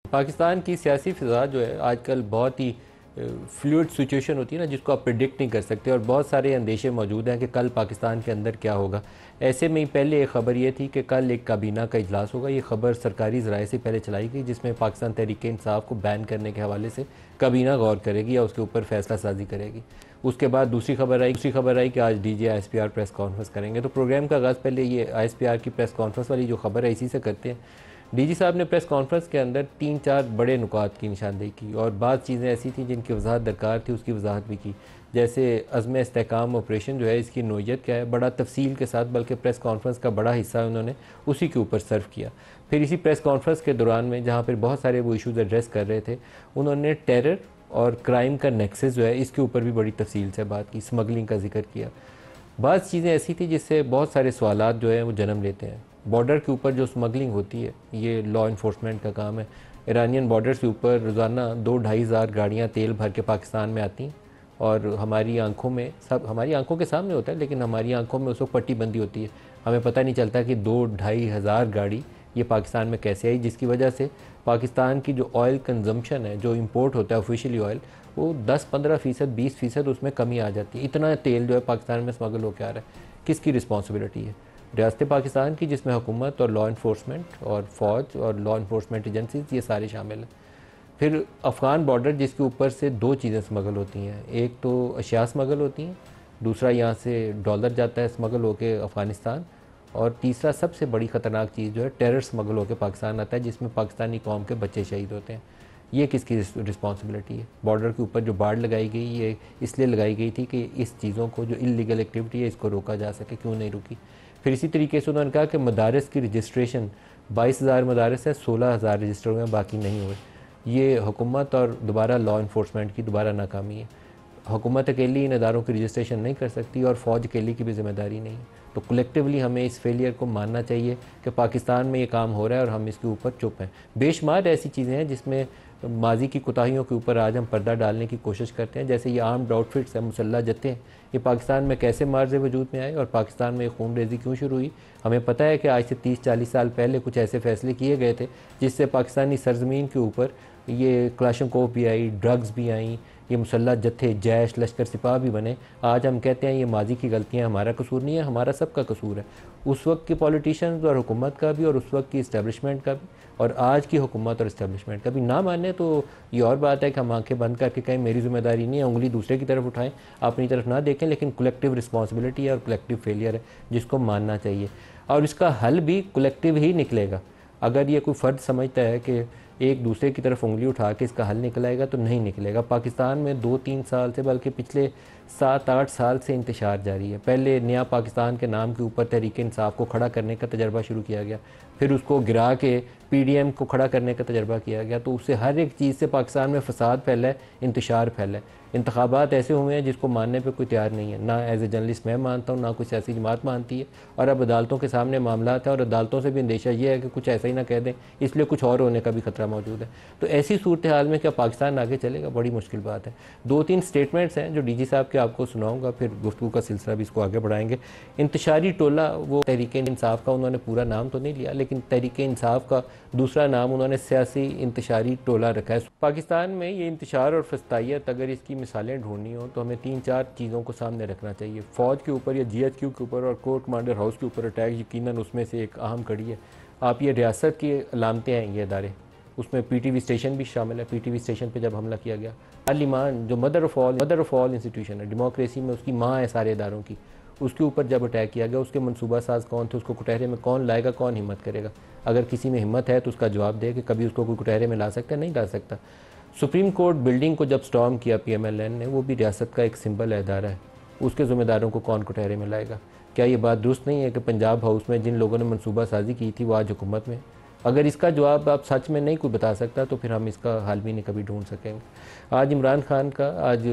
पाकिस्तान की सियासी फ़िज़ा जो है आजकल बहुत ही फ्लूइड सिचुएशन होती है ना, जिसको आप प्रिडिक्ट नहीं कर सकते, और बहुत सारे अंदेशे मौजूद हैं कि कल पाकिस्तान के अंदर क्या होगा। ऐसे में ही पहले एक ख़बर ये थी कि कल एक काबीना का इजलास होगा। ये ख़बर सरकारी ज़राए से पहले चलाई गई, जिसमें पाकिस्तान तहरीक-ए-इंसाफ़ को बैन करने के हवाले से काबीना गौर करेगी या उसके ऊपर फ़ैसला साजी करेगी। उसके बाद दूसरी खबर आई कि आज डीजी ISPR प्रेस कॉन्फ्रेंस करेंगे। तो प्रोग्राम का आगाज़ पहले ये ISPR की प्रेस कॉन्फ्रेंस वाली जो खबर है इसी से करते हैं। डीजी साहब ने प्रेस कॉन्फ्रेंस के अंदर 3-4 बड़े नुकात की निशानदेही की, और बाद चीज़ें ऐसी थी जिनकी वजाहत दरकार थी, उसकी वजाहत भी की। जैसे अज़्म इस्तेहकाम ऑपरेशन जो है, इसकी नोयत क्या है, बड़ा तफसील के साथ, बल्कि प्रेस कॉन्फ्रेंस का बड़ा हिस्सा उन्होंने उसी के ऊपर सर्व किया। फिर इसी प्रेस कॉन्फ्रेंस के दौरान में, जहाँ पर बहुत सारे वो इशूज़ एड्रेस कर रहे थे, उन्होंने टेरर और क्राइम का नेक्सस जो है इसके ऊपर भी बड़ी तफसील से बात की, स्मगलिंग का जिक्र किया। बाज़ चीज़ें ऐसी थी जिससे बहुत सारे सवालात जो है वो जन्म लेते हैं। बॉर्डर के ऊपर जो स्मगलिंग होती है, ये लॉ इन्फोर्समेंट का काम है। ईरानियन बॉर्डर के ऊपर रोज़ाना 2-2.5 हज़ार गाड़ियाँ तेल भर के पाकिस्तान में आती हैं, और हमारी आंखों के सामने होता है, लेकिन हमारी आंखों में उस वक्त पट्टी बंदी होती है। हमें पता नहीं चलता कि 2-2.5 हज़ार गाड़ी ये पाकिस्तान में कैसे आई, जिसकी वजह से पाकिस्तान की जो ऑयल कंजम्पशन है, जो इंपोर्ट होता है ऑफिशियली ऑयल, वो 10-15%, 20% उसमें कमी आ जाती है। इतना तेल जो है पाकिस्तान में स्मगल होकर आ रहा है। किसकी रिस्पॉन्सिबिलिटी है? रियासत पाकिस्तान की, जिसमें हुकूमत और लॉ इन्फोर्समेंट और फ़ौज और लॉ इन्फोर्समेंट एजेंसीज ये सारे शामिल हैं। फिर अफ़गान बॉर्डर, जिसके ऊपर से 2 चीज़ें स्मगल होती हैं। एक तो अशिया स्मगल होती हैं, दूसरा यहाँ से डॉलर जाता है स्मगल होके अफ़गानिस्तान, और तीसरा सबसे बड़ी ख़तरनाक चीज़ जो है टेरर स्मगल होकर पाकिस्तान आता है, जिसमें पाकिस्तानी कौम के बच्चे शहीद होते हैं। ये किसकी रिस्पॉन्सिबिलिटी है? बॉर्डर के ऊपर जो बाड़ लगाई गई, ये इसलिए लगाई गई थी कि इस चीज़ों को, जो इलीगल एक्टिविटी है, इसको रोका जा सके। क्यों नहीं रुकी? फिर इसी तरीके से उन्होंने कहा कि मदारस की रजिस्ट्रेशन, 22,000 मदारस है, 16,000 रजिस्टर हुए हैं, बाकी नहीं हुए। ये हुकूमत और दोबारा लॉ इन्फोर्समेंट की दोबारा नाकामी है। हुकूमत अकेली इन अदारों की रजिस्ट्रेशन नहीं कर सकती, और फ़ौज अकेली की भी ज़िम्मेदारी नहीं है। तो कलेक्टिवली हमें इस फेलियर को मानना चाहिए कि पाकिस्तान में ये काम हो रहा है और हम इसके ऊपर चुप हैं। बेशुमार ऐसी चीज़ें हैं जिसमें माजी की कोताहियों के ऊपर आज हम पर्दा डालने की कोशिश करते हैं। जैसे ये आर्म्ड आउटफिट्स हैं, मुसल्लह जत्थे हैं, ये पाकिस्तान में कैसे मार्ज़ वजूद में आए और पाकिस्तान में खून रेज़ी क्यों शुरू हुई? हमें पता है कि आज से 30-40 साल पहले कुछ ऐसे फ़ैसले किए गए थे जिससे पाकिस्तानी सरज़मीन के ऊपर ये क्लाशनकोव भी आई, ड्रग्स भी आई, ये मुसल्लह जत्थे, जैश, लश्कर सिपाह भी बने। आज हम कहते हैं ये माजी की गलतियाँ, हमारा कसूर नहीं है, हमारा सबका कसूर है। उस वक्त के पॉलिटिशियंस और हुकूमत का भी, और उस वक्त की इस्टेब्लिशमेंट का भी, और आज की हुकूमत और इस्टेब्लिशमेंट का भी। ना माने तो ये और बात है कि हम आंखें बंद करके कहें मेरी जिम्मेदारी नहीं है, उंगली दूसरे की तरफ उठाएं, अपनी तरफ ना देखें, लेकिन कलेक्टिव रिस्पॉन्सिबिलिटी है और कलेक्टिव फेलियर है जिसको मानना चाहिए, और इसका हल भी कलेक्टिव ही निकलेगा। अगर ये कोई फ़र्द समझता है कि एक दूसरे की तरफ उंगली उठा के इसका हल निकलेगा, तो नहीं निकलेगा। पाकिस्तान में 2-3 साल से, बल्कि पिछले 7-8 साल से इंतशार जारी है। पहले नया पाकिस्तान के नाम के ऊपर तहरीक इंसाफ को खड़ा करने का तजर्बा शुरू किया गया, फिर उसको गिरा के PDM को खड़ा करने का तजर्बा किया गया। तो उससे हर एक चीज़ से पाकिस्तान में फसाद फैला है, इंतशार फैला है। इंतखाबात ऐसे हुए हैं जिसको मानने पे कोई तैयार नहीं है। ना एज ए जर्नलिस्ट मैं मानता हूँ, ना कोई सियासी जमात मानती है, और अब अदालतों के सामने मामला है, और अदालतों से भी अंदेशा ये है कि कुछ ऐसा ही ना कह दें, इसलिए कुछ और होने का भी खतरा मौजूद है। तो ऐसी सूरत हाल में क्या पाकिस्तान आगे चलेगा? बड़ी मुश्किल बात है। 2-3 स्टेटमेंट्स हैं जो DG साहब के आपको सुनाऊंगा, फिर गुफ्तगू का सिलसिला भी इसको आगे बढ़ाएंगे। इंतशारी टोला, वो तहरीक इंसाफ का उन्होंने पूरा नाम तो नहीं लिया, लेकिन तहरीक इंसाफ का दूसरा नाम उन्होंने सियासी इंतशारी टोला रखा है। पाकिस्तान में ये इंतशार और फस्तायत, अगर इसकी मिसालें ढूंढनी हो तो हमें 3-4 चीज़ों को सामने रखना चाहिए। फ़ौज के ऊपर या GHQ के ऊपर और कोर्ट कमांडर हाउस के ऊपर अटैक यकीनन उसमें से एक अहम कड़ी है। आप ये रियासत की अलामतें हैं ये अदारे, उसमें PTV स्टेशन भी शामिल है। PTV स्टेशन पे जब हमला किया गया, पार्लिमान जो मदर ऑफ़ ऑल इंस्टीट्यूशन है, डेमोक्रेसी में उसकी माँ है सारे इदारों की, उसके ऊपर जब अटैक किया गया, उसके मनसूबा साज कौन थे? उसको कुटहरे में कौन लाएगा? कौन हिम्मत करेगा? अगर किसी में हिम्मत है तो उसका जवाब दे कि कभी उसको कोई कुटहरे में ला सकता है? नहीं ला सकता। सुप्रीम कोर्ट बिल्डिंग को जब स्टॉर्म किया PMLN ने, वो भी रियासत का एक सिंबल है, अदारा है, उसके ज़िम्मेदारों को कौन कुटहरे में लाएगा? क्या ये बात दुरुस्त नहीं है कि पंजाब हाउस में जिन लोगों ने मनसूबा साजी की थी वो आज हुकूमत में? अगर इसका जवाब आप सच में नहीं कोई बता सकता तो फिर हम इसका हल भी नहीं कभी ढूंढ सकेंगे। आज इमरान खान का, आज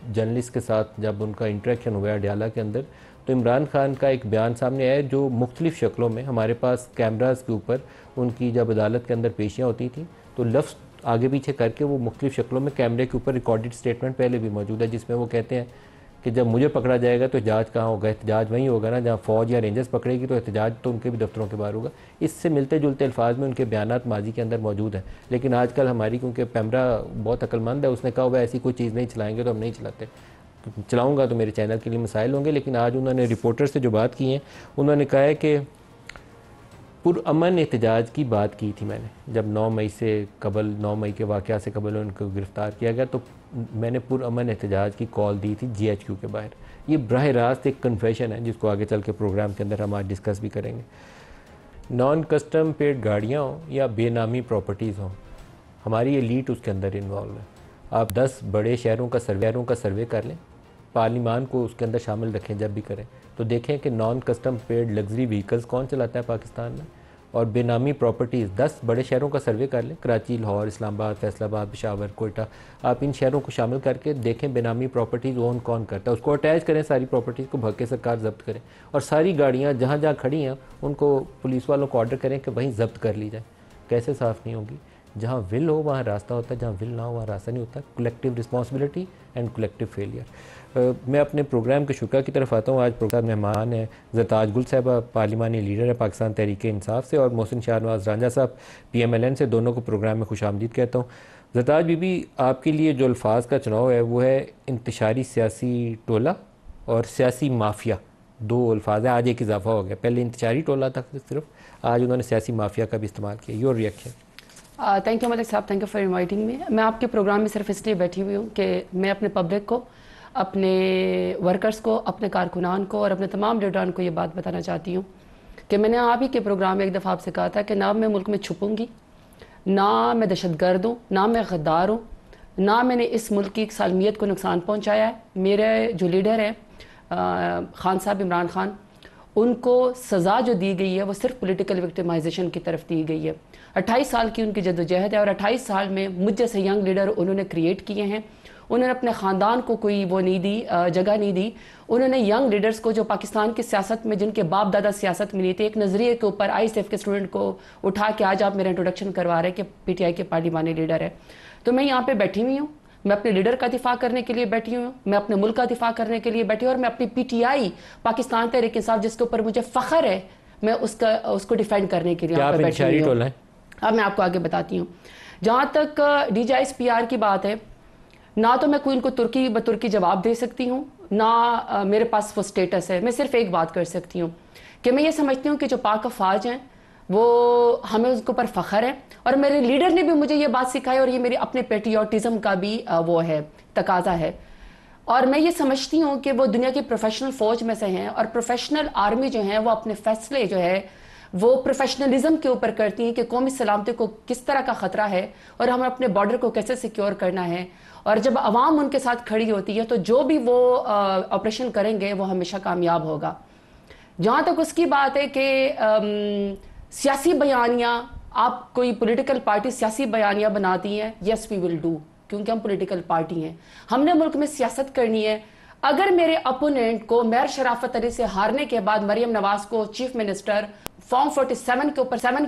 जर्नलिस्ट के साथ जब उनका इंटरेक्शन हुआ अडयाला के अंदर, तो इमरान खान का एक बयान सामने आया जो मुख्तलिफ़ शक्लों में, हमारे पास कैमराज़ के ऊपर उनकी जब अदालत के अंदर पेशियाँ होती थी तो लफ्ज़ आगे पीछे करके वो मुख्तलिफ़ शक्लों में कैमरे के ऊपर रिकॉर्डेड स्टेटमेंट पहले भी मौजूद है, जिसमें वो कहते हैं कि जब मुझे पकड़ा जाएगा तो एहतजाज कहाँ होगा? एहतजाज वहीं होगा ना जहाँ फ़ौज या रेंजर्स पकड़ेगी, तो एहतजाज तो उनके भी दफ्तरों के बाहर होगा। इससे मिलते जुलते अल्फाज में उनके बयानात माजी के अंदर मौजूद हैं। लेकिन आजकल हमारी, क्योंकि पैमरा बहुत अक्लमंद है, उसने कहा हुआ ऐसी कोई चीज़ नहीं चलाएँगे तो हम नहीं चलाते, चलाऊँगा तो मेरे चैनल के लिए मसाइल होंगे। लेकिन आज उन्होंने रिपोर्टर से जो बात की है, उन्होंने कहा है कि पुरअमन एहतजाज की बात की थी मैंने, जब 9 मई से कबल, 9 मई के वाक़या से कबल उनको गिरफ़्तार किया गया, तो मैंने पुरअमन एहतजाज की कॉल दी थी GHQ के बाहर। ये बराह रास्त एक कन्फेशन है जिसको आगे चल के प्रोग्राम के अंदर हम आज डिस्कस भी करेंगे। नॉन कस्टम पेड गाड़ियाँ हों या बेनामी प्रॉपर्टीज़ हों, हमारी एलीट उसके अंदर इन्वॉल्व है। आप 10 बड़े शहरों का सर्वे कर लें, पार्लिमान को उसके अंदर शामिल रखें जब भी करें, तो देखें कि non custom paid luxury vehicles कौन चलाता है पाकिस्तान में, और बेनामी प्रॉपर्टीज़ 10 बड़े शहरों का सर्वे कर लें, कराची, लाहौर, इस्लामाबाद, फैसलाबाद, पेशावर, कोयटा, आप इन शहरों को शामिल करके देखें बेनामी प्रॉपर्टीज़ ओन कौन करता है, उसको अटैच करें, सारी प्रॉपर्टीज़ को भग के सरकार जब्त करें, और सारी गाड़ियाँ जहाँ जहाँ खड़ी हैं उनको पुलिस वालों को ऑर्डर करें कि वहीं जब्त कर ली जाए। कैसे साफ़ नहीं होगी? जहाँ विल हो वहाँ रास्ता होता है, जहाँ विल ना हो वहाँ रास्ता नहीं होता। Collective responsibility and collective failure. मैं अपने प्रोग्राम के शुरा की तरफ आता हूँ। आज प्रोग्राम मेहमान है ज़रताज गुल साहिबा, पार्लिमानी लीडर है पाकिस्तान तहरीक इंसाफ से, और मोहसिन शाहनवाज रांझा साहब PMLN से। दोनों को प्रोग्राम में खुशामदीद कहता हूँ। ज़रताज बीबी, आपके लिए जो अल्फाज का चुनाव है वो है इंतशारी सियासी टोला और सियासी माफिया, 2 अल्फाज है। आज एक इजाफा हो गया, पहले इंतशारी टोला था सिर्फ, आज उन्होंने सियासी माफिया का भी इस्तेमाल किया। Your reaction? Thank you Malik साहब, thank you for inviting me. मैं आपके प्रोग्राम में सिर्फ इसलिए बैठी हुई हूँ कि मैं अपने पब्लिक को, अपने वर्कर्स को, अपने कारकुनान को और अपने तमाम लीडरान को ये बात बताना चाहती हूँ कि मैंने आप ही के प्रोग्राम में एक दफ़ा आपसे कहा था कि ना मैं मुल्क में छुपूंगी, ना मैं दहशतगर्द हूँ, ना मैं गद्दार हूँ, ना मैंने इस मुल्क की सालमियत को नुकसान पहुँचाया है। मेरे जो लीडर हैं खान साहब, इमरान खान, उनको सज़ा जो दी गई है वो सिर्फ पॉलिटिकल विक्टिमाइजेशन की तरफ दी गई है। 28 साल की उनकी जद्दोजहद है और 28 साल में मुझ जैसे यंग लीडर उन्होंने क्रिएट किए हैं। उन्होंने अपने ख़ानदान को कोई वो नहीं दी, जगह नहीं दी। उन्होंने यंग लीडर्स को जो पाकिस्तान की सियासत में, जिनके बाप दादा सियासत में नहीं थे, एक नज़रिए के ऊपर ISF के स्टूडेंट को उठा के आज आप मेरा इंट्रोडक्शन करवा रहे हैं कि PTI के पार्लिमानी लीडर है। तो मैं यहाँ पर बैठी हुई हूँ, मैं अपने लीडर का दिफा करने के लिए बैठी हूँ, मैं अपने मुल्क का दिफा करने के लिए बैठी हूँ, और मैं अपनी PTI पाकिस्तान तहरीक इंसाफ, जिसके ऊपर मुझे फ़ख्र है, मैं उसको डिफेंड करने के लिए यहाँ पर बैठी हुई हूँ। अब मैं आपको आगे बताती हूँ। जहाँ तक DGIS-PR की बात है, ना तो मैं कोई इनको तुर्की बतुर्की जवाब दे सकती हूँ, ना मेरे पास वो स्टेटस है। मैं सिर्फ एक बात कर सकती हूँ कि मैं ये समझती हूँ कि जो पाक अफवाज हैं वो हमें उसके ऊपर फ़ख्र है, और मेरे लीडर ने भी मुझे ये बात सिखाई, और ये मेरी अपने पेट्रियाटिज़म का भी वो है, तकाजा है। और मैं ये समझती हूँ कि वो दुनिया की प्रोफेशनल फ़ौज में से हैं, और प्रोफेशनल आर्मी जो है वो अपने फैसले जो है वो प्रोफेशनलिज्म के ऊपर करती हैं कि कौमी सलामती को किस तरह का ख़तरा है और हमें अपने बॉर्डर को कैसे सिक्योर करना है। और जब आवाम उनके साथ खड़ी होती है तो जो भी वो ऑपरेशन करेंगे वो हमेशा कामयाब होगा। जहाँ तक उसकी बात है कि सियासी बयानियाँ, आप कोई पॉलिटिकल पार्टी सियासी बयानियाँ बनाती हैं, येस वी विल डू, क्योंकि हम पॉलिटिकल पार्टी हैं, हमने मुल्क में सियासत करनी है। अगर मेरे अपोनेंट को मेयर शराफत अली से हारने के बाद मरियम नवाज को चीफ मिनिस्टर फॉर्म 47 के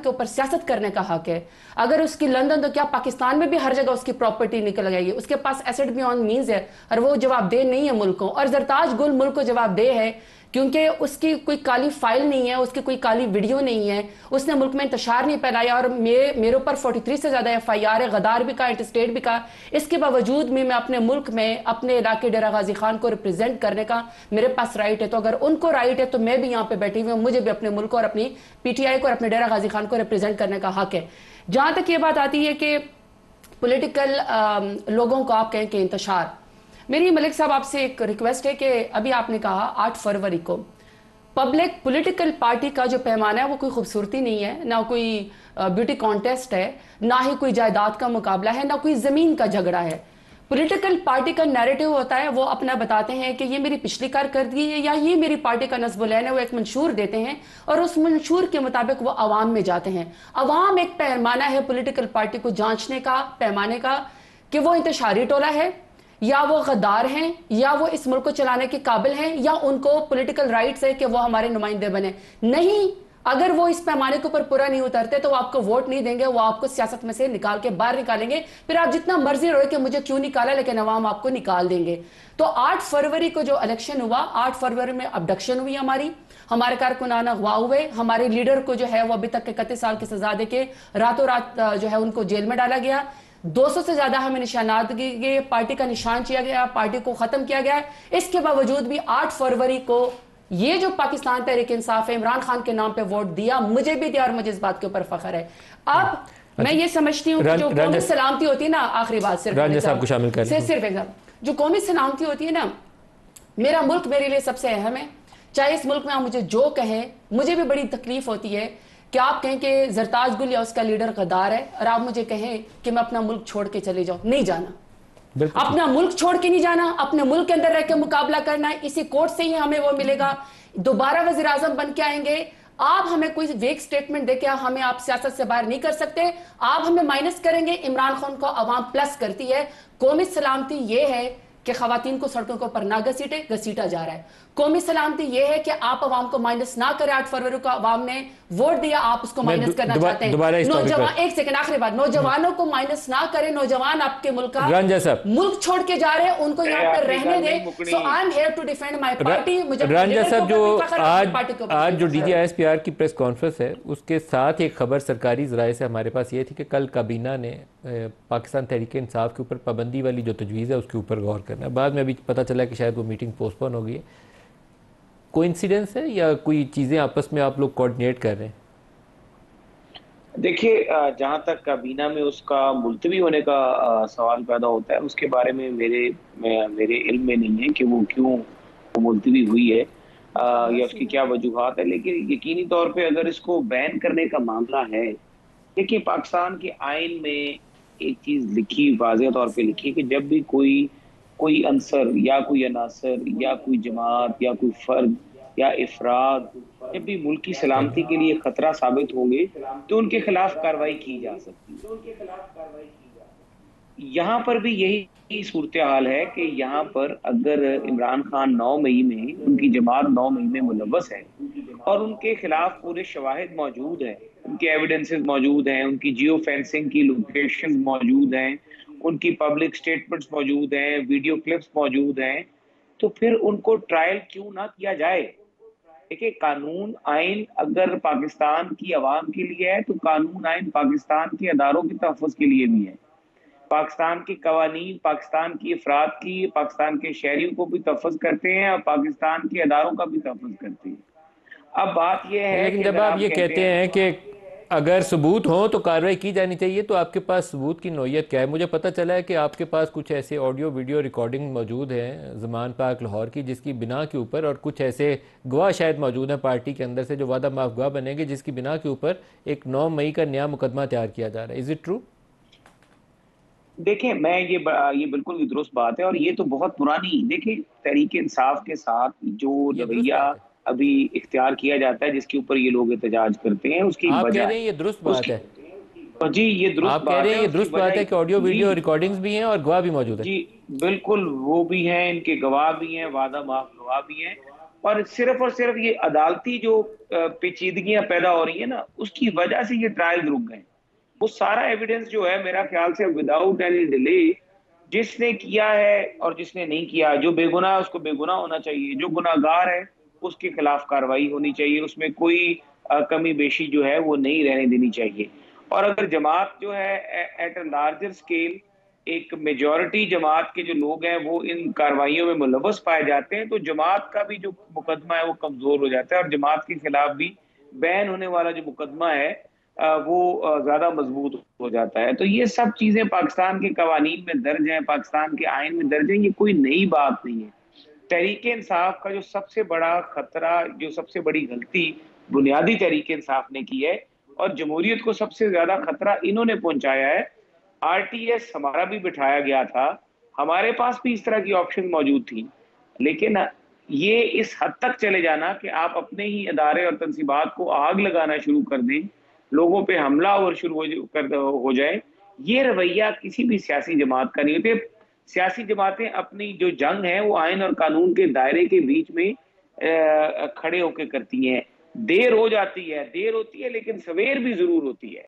ऊपर सियासत करने का हक है, अगर उसकी लंदन, तो क्या पाकिस्तान में भी हर जगह उसकी प्रॉपर्टी निकल गई है? उसके पास एसेट बियॉन्ड मींस है, और वो जवाबदेह नहीं है मुल्क को। और ज़रताज गुल मुल्क को जवाबदेह है क्योंकि उसकी कोई काली फाइल नहीं है, उसकी कोई काली वीडियो नहीं है, उसने मुल्क में इंतशार नहीं फैलाया, और मेरे ऊपर 43 से ज़्यादा FIR है, गद्दार भी का, इंटरस्टेट भी का। इसके बावजूद भी मैं अपने मुल्क में अपने इलाके डेरा गाजी खान को रिप्रेजेंट करने का मेरे पास राइट है। तो अगर उनको राइट है तो मैं भी यहाँ पे बैठी हुई हूँ, मुझे भी अपने मुल्क को और अपनी PTI को और अपने डेरा गाजी खान को रिप्रेजेंट करने का हक है। जहाँ तक ये बात आती है कि पोलिटिकल लोगों को आप कहें कि इंतशार, मेरी मलिक साहब आपसे एक रिक्वेस्ट है कि अभी आपने कहा 8 फरवरी को पब्लिक पॉलिटिकल पार्टी का जो पैमाना है वो कोई खूबसूरती नहीं है, ना कोई ब्यूटी कॉन्टेस्ट है, ना ही कोई जायदाद का मुकाबला है, ना कोई ज़मीन का झगड़ा है। पॉलिटिकल पार्टी का नैरेटिव होता है, वो अपना बताते हैं कि ये मेरी पिछली कारकर्दगी है या ये मेरी पार्टी का नस्ब-उल-ऐन है। वो एक मंशूर देते हैं और उस मंशूर के मुताबिक वो अवाम में जाते हैं। अवाम एक पैमाना है पॉलिटिकल पार्टी को जांचने का, पैमाने का, कि वो इंतशारी टोला है या वो गद्दार हैं या वो इस मुल्क को चलाने के काबिल हैं या उनको पॉलिटिकल राइट्स है कि वो हमारे नुमाइंदे बने। नहीं, अगर वो इस पैमाने के ऊपर पूरा नहीं उतरते तो वो आपको वोट नहीं देंगे, वो आपको सियासत में से निकाल के बाहर निकालेंगे। फिर आप जितना मर्जी रोए कि मुझे क्यों निकाला, लेकिन अवाम आपको निकाल देंगे। तो 8 फरवरी को जो इलेक्शन हुआ, 8 फरवरी में अबडक्शन हुई हमारे कारकुनान अगवा हुए, हमारे लीडर को जो है वो अभी तक 31 साल की सजा देके रातों रात जो है उनको जेल में डाला गया। 200 से ज्यादा हमें निशानात गए, पार्टी का निशान किया गया, पार्टी को खत्म किया गया। इसके बावजूद भी 8 फरवरी को ये जो पाकिस्तान तहरीक इंसाफ है, इमरान खान के नाम पे वोट दिया, मुझे भी दिया और मुझे इस बात के ऊपर फख्र है। अब मैं ये समझती हूँ कि जो कौमी सलामती होती है ना, आखिरी बात सिर्फ जो कौमी सलामती होती है ना, मेरा मुल्क मेरे लिए सबसे अहम है। चाहे इस मुल्क में आप मुझे जो कहें, मुझे भी बड़ी तकलीफ होती है कि आप कहें कि जरताज गुल या उसका लीडर गद्दार है, और आप मुझे कहें कि मैं अपना मुल्क छोड़ के चले जाऊं। नहीं जाना, अपना मुल्क छोड़ के नहीं जाना, अपने मुल्क के अंदर रह के मुकाबला करना है। इसी कोर्ट से ही हमें वो मिलेगा। दोबारा वजीर आजम बन के आएंगे, आप हमें कोई वेक स्टेटमेंट देके हमें आप सियासत से बाहर नहीं कर सकते। आप हमें माइनस करेंगे, इमरान खान को अवाम प्लस करती है। कौमी सलामती ये है कि खवातीन को सड़कों के ऊपर ना घसीटा जा रहा है। कौमी सलामती ये है कि आप अवाम को माइनस ना करें। 8 फरवरी को अवाम ने वोट दिया, आप उसको माइनस करना चाहते हैं। नौजवान, एक सेकंड, आखिरी बात, नौजवानों को माइनस ना करें। नौजवान आपके मुल्क का मुल्क छोड़ के जा रहे हैं, उनको यहाँ पर रहने दें। So I am here to defend my party. Ranja साहब, जो आज जो DGISPR की प्रेस कॉन्फ्रेंस है, उसके साथ एक खबर सरकारी जराए से हमारे पास ये थी कि कल काबीना ने पाकिस्तान तहरीक इंसाफ के ऊपर पाबंदी वाली जो तजवीज़ है उसके ऊपर गौर करना है। बाद में अभी पता चला कि शायद वो मीटिंग पोस्टपोन हो गई है। कोइंसिडेंस है या कोई चीज़ें आपस में आप लोग कोऑर्डिनेट कर रहे हैं? देखिए, जहाँ तक काबीना में उसका मुलतवी होने का सवाल पैदा होता है, उसके बारे में मेरे इल्म में नहीं है कि वो क्यों मुलतवी हुई है या उसकी क्या वजूहात है। लेकिन यकीनी तौर पे अगर इसको बैन करने का मामला है, देखिए पाकिस्तान के आइन में एक चीज लिखी, वाज़ेह तौर पे लिखी कि जब भी कोई अंसर या कोई अनासर या कोई जमात या कोई फर्द या इफराद जब भी मुल्क की सलामती के लिए खतरा साबित होंगे तो उनके खिलाफ कार्रवाई की जा सकती है। यहाँ पर भी यही सूरत हाल है कि यहाँ पर अगर इमरान खान 9 मई में, उनकी जमात 9 मई में मुलव्वस है और उनके खिलाफ पूरे शवाहिद मौजूद हैं, उनके एविडेंसेस मौजूद हैं, उनकी जियो फेंसिंग की लोकेशन मौजूद हैं, उनकी पब्लिक स्टेटमेंट्स मौजूद हैं, वीडियो क्लिप्स मौजूद हैं, तो फिर उनको ट्रायल क्यों ना किया जाए। देखिए, कानून आइन अगर पाकिस्तान की आवाम के लिए है तो कानून आइन पाकिस्तान के अदारों के तहफ़्फ़ुज़ के लिए भी है। पाकिस्तान के कवानीन पाकिस्तान की अफराद की, पाकिस्तान के शहरियों को भी तहफ़्फ़ुज़ करते हैं और पाकिस्तान के अदारों का भी तहफ़्फ़ुज़ करते हैं। अब बात यह है, लेकिन जब आप ये कहते हैं कि अगर सबूत हो तो कार्रवाई की जानी चाहिए, तो आपके पास सबूत की नौयत क्या है? मुझे पता चला है कि आपके पास कुछ ऐसे ऑडियो वीडियो रिकॉर्डिंग मौजूद हैं ज़मान पाक लाहौर की, जिसकी बिना के ऊपर, और कुछ ऐसे गवाह शायद मौजूद हैं पार्टी के अंदर से जो वादा माफ गवाह बनेंगे, जिसकी बिना के ऊपर एक 9 मई का नया मुकदमा तैयार किया जा रहा है। Is it true? देखिए, ये बिल्कुल भी दुरुस्त बात है और ये तो बहुत पुरानी, देखिए तहरीक इंसाफ के साथ जो रवैया अभी इख्तियार किया जाता है, जिसके ऊपर ये लोग एहतजाज करते हैं, उसकी आप कह रहे हैं ये दुरुस्त बात है? जी, ये दुरुस्त आप कह रहे हैं ये दुरुस्त बात है कि ऑडियो वीडियो रिकॉर्डिंग्स भी हैं और गवाह भी मौजूद है? जी बिल्कुल, वो भी हैं, इनके गवाह भी हैं, वादा माफ गवाह भी हैं, और सिर्फ ये अदालती जो पेचीदगियां पैदा हो रही है ना, उसकी वजह से ये ट्रायल रुक गए। वो सारा एविडेंस जो है, मेरा ख्याल से विदाउट एनी डिले, जिसने किया है और जिसने नहीं किया, जो बेगुनाह है उसको बेगुनाह होना चाहिए, जो गुनाहगार है उसके खिलाफ कार्रवाई होनी चाहिए, उसमें कोई कमी बेशी जो है वो नहीं रहने देनी चाहिए। और अगर जमात जो है एट अ लार्जर स्केल, एक मेजॉरिटी जमात के जो लोग हैं वो इन कार्रवाइयों में मुलव्वस पाए जाते हैं, तो जमात का भी जो मुकदमा है वो कमजोर हो जाता है और जमात के खिलाफ भी बैन होने वाला जो मुकदमा है वो ज्यादा मजबूत हो जाता है। तो ये सब चीजें पाकिस्तान के कवानीन में दर्ज हैं, पाकिस्तान के आइन में दर्ज हैं, ये कोई नई बात नहीं है। तहरीक इंसाफ का जो सबसे बड़ा खतरा, जो सबसे बड़ी गलती बुनियादी तहरीक इंसाफ ने की है और जमहूरियत को सबसे ज्यादा खतरा इन्होंने पहुंचाया है। RTS हमारा भी बिठाया गया था, हमारे पास भी इस तरह की ऑप्शन मौजूद थी, लेकिन ये इस हद तक चले जाना कि आप अपने ही अदारे और तंसीबात को आग लगाना शुरू कर दें, लोगों पे हमलावर शुरू हो जाए, ये रवैया किसी भी सियासी जमात का नहीं होते। सियासी जमातें अपनी जो जंग है वो आइन और कानून के दायरे के बीच में खड़े होकर करती हैं। देर हो जाती है, देर होती है, लेकिन सवेर भी जरूर होती है।